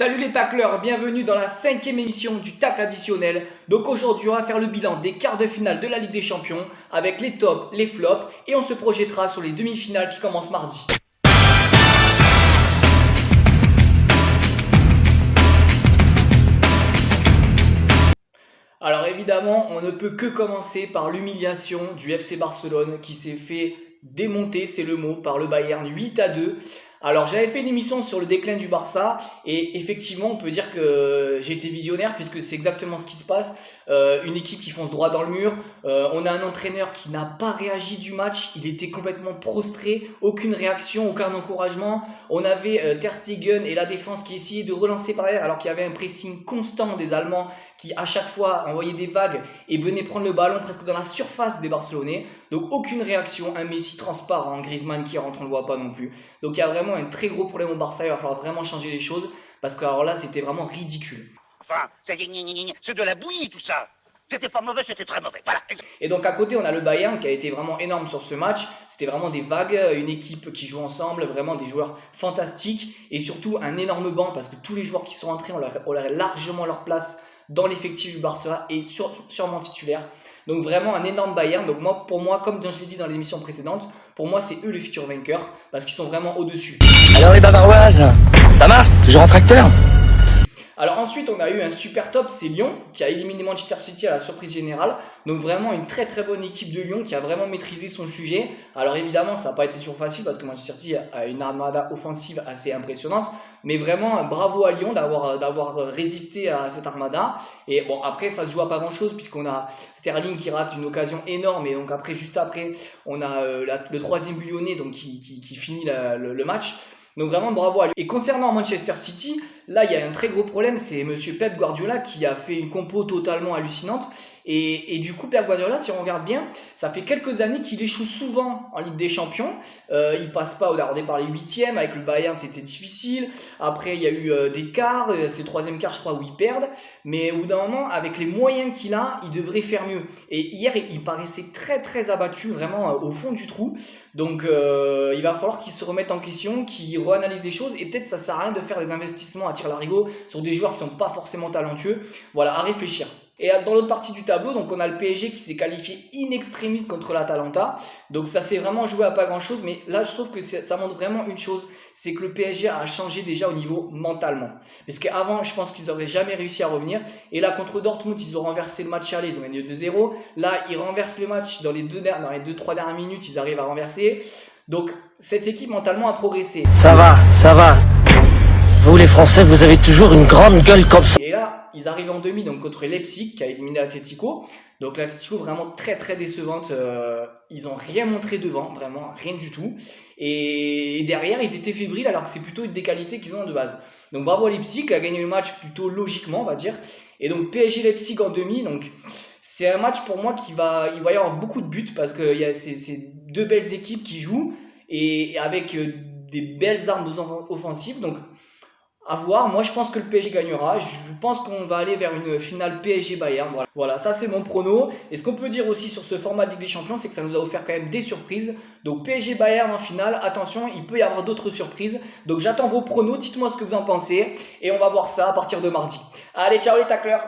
Salut les tacleurs, bienvenue dans la 5e émission du tacle additionnel. Donc aujourd'hui on va faire le bilan des quarts de finale de la Ligue des Champions avec les tops, les flops et on se projettera sur les demi-finales qui commencent mardi. Alors évidemment on ne peut que commencer par l'humiliation du FC Barcelone qui s'est fait démonter, c'est le mot, par le Bayern 8-2. Alors j'avais fait une émission sur le déclin du Barça et effectivement on peut dire que j'ai été visionnaire puisque c'est exactement ce qui se passe. Une équipe qui fonce droit dans le mur, on a un entraîneur qui n'a pas réagi du match, il était complètement prostré, aucune réaction, aucun encouragement. On avait Ter Stegen et la défense qui essayaient de relancer par derrière alors qu'il y avait un pressing constant des Allemands qui à chaque fois envoyaient des vagues et venaient prendre le ballon presque dans la surface des Barcelonais. Donc aucune réaction, un Messi transparent, Griezmann qui rentre, on ne le voit pas non plus. Donc il y a vraiment un très gros problème au Barça, il va falloir vraiment changer les choses parce que alors là c'était vraiment ridicule. Enfin, c'est de la bouillie tout ça. C'était pas mauvais, c'était très mauvais. Voilà. Et donc à côté on a le Bayern qui a été vraiment énorme sur ce match. C'était vraiment des vagues, une équipe qui joue ensemble, vraiment des joueurs fantastiques et surtout un énorme banc parce que tous les joueurs qui sont entrés ont largement leur place dans l'effectif du Barça et sûrement titulaire. Donc vraiment un énorme Bayern. Donc pour moi, comme je l'ai dit dans l'émission précédente, pour moi c'est eux les futurs vainqueurs parce qu'ils sont vraiment au-dessus. Alors les Bavaroises, ça marche? Toujours en tracteur? Alors ensuite on a eu un super top, c'est Lyon qui a éliminé Manchester City à la surprise générale. Donc vraiment une très très bonne équipe de Lyon qui a vraiment maîtrisé son sujet. Alors évidemment ça n'a pas été toujours facile parce que Manchester City a une armada offensive assez impressionnante. Mais vraiment bravo à Lyon d'avoir résisté à cette armada. Et bon après ça se joue à pas grand chose puisqu'on a Sterling qui rate une occasion énorme. Et donc après juste après on a le troisième but lyonnais donc qui finit le match. Donc vraiment bravo à lui. Et concernant Manchester City, là il y a un très gros problème, c'est monsieur Pep Guardiola qui a fait une compo totalement hallucinante. Et du coup Pep Guardiola, si on regarde bien, ça fait quelques années qu'il échoue souvent en Ligue des Champions. Il passe pas, on est par les 8e, avec le Bayern c'était difficile. Après il y a eu des quarts, c'est le troisième quart je crois où ils perdent. Mais au bout d'un moment, avec les moyens qu'il a, il devrait faire mieux. Et hier il paraissait très très abattu, vraiment au fond du trou. Donc il va falloir qu'il se remette en question, qu'il reanalyse les choses. Et peut-être ça sert à rien de faire des investissements à tire-larigot sur des joueurs qui sont pas forcément talentueux. Voilà, à réfléchir. Et dans l'autre partie du tableau, donc on a le PSG qui s'est qualifié in extremis contre l'Atalanta. Donc ça s'est vraiment joué à pas grand chose. Mais là je trouve que ça montre vraiment une chose, c'est que le PSG a changé déjà au niveau mentalement. Parce qu'avant je pense qu'ils n'auraient jamais réussi à revenir. Et là contre Dortmund ils ont renversé le match aller, ils ont gagné 2-0. Là ils renversent le match dans les 2-3 dernières minutes, ils arrivent à renverser. Donc cette équipe mentalement a progressé. Ça va, ça va. Vous les Français, vous avez toujours une grande gueule comme ça. Et là, ils arrivent en demi donc contre Leipzig qui a éliminé l'Atlético. Donc l'Atlético vraiment très très décevante. Ils n'ont rien montré devant, vraiment rien du tout. Et derrière, ils étaient fébriles alors que c'est plutôt une des qualités qu'ils ont de base. Donc bravo à Leipzig qui a gagné le match plutôt logiquement, on va dire. Et donc PSG Leipzig en demi. Donc c'est un match pour moi il va y avoir beaucoup de buts parce que c'est deux belles équipes qui jouent et avec des belles armes offensives. Donc à voir, moi je pense que le PSG gagnera, je pense qu'on va aller vers une finale PSG-Bayern, voilà, ça c'est mon prono. Et ce qu'on peut dire aussi sur ce format de Ligue des Champions, c'est que ça nous a offert quand même des surprises. Donc PSG-Bayern en finale, attention, il peut y avoir d'autres surprises. Donc j'attends vos pronos, dites-moi ce que vous en pensez, et on va voir ça à partir de mardi. Allez, ciao les tacleurs!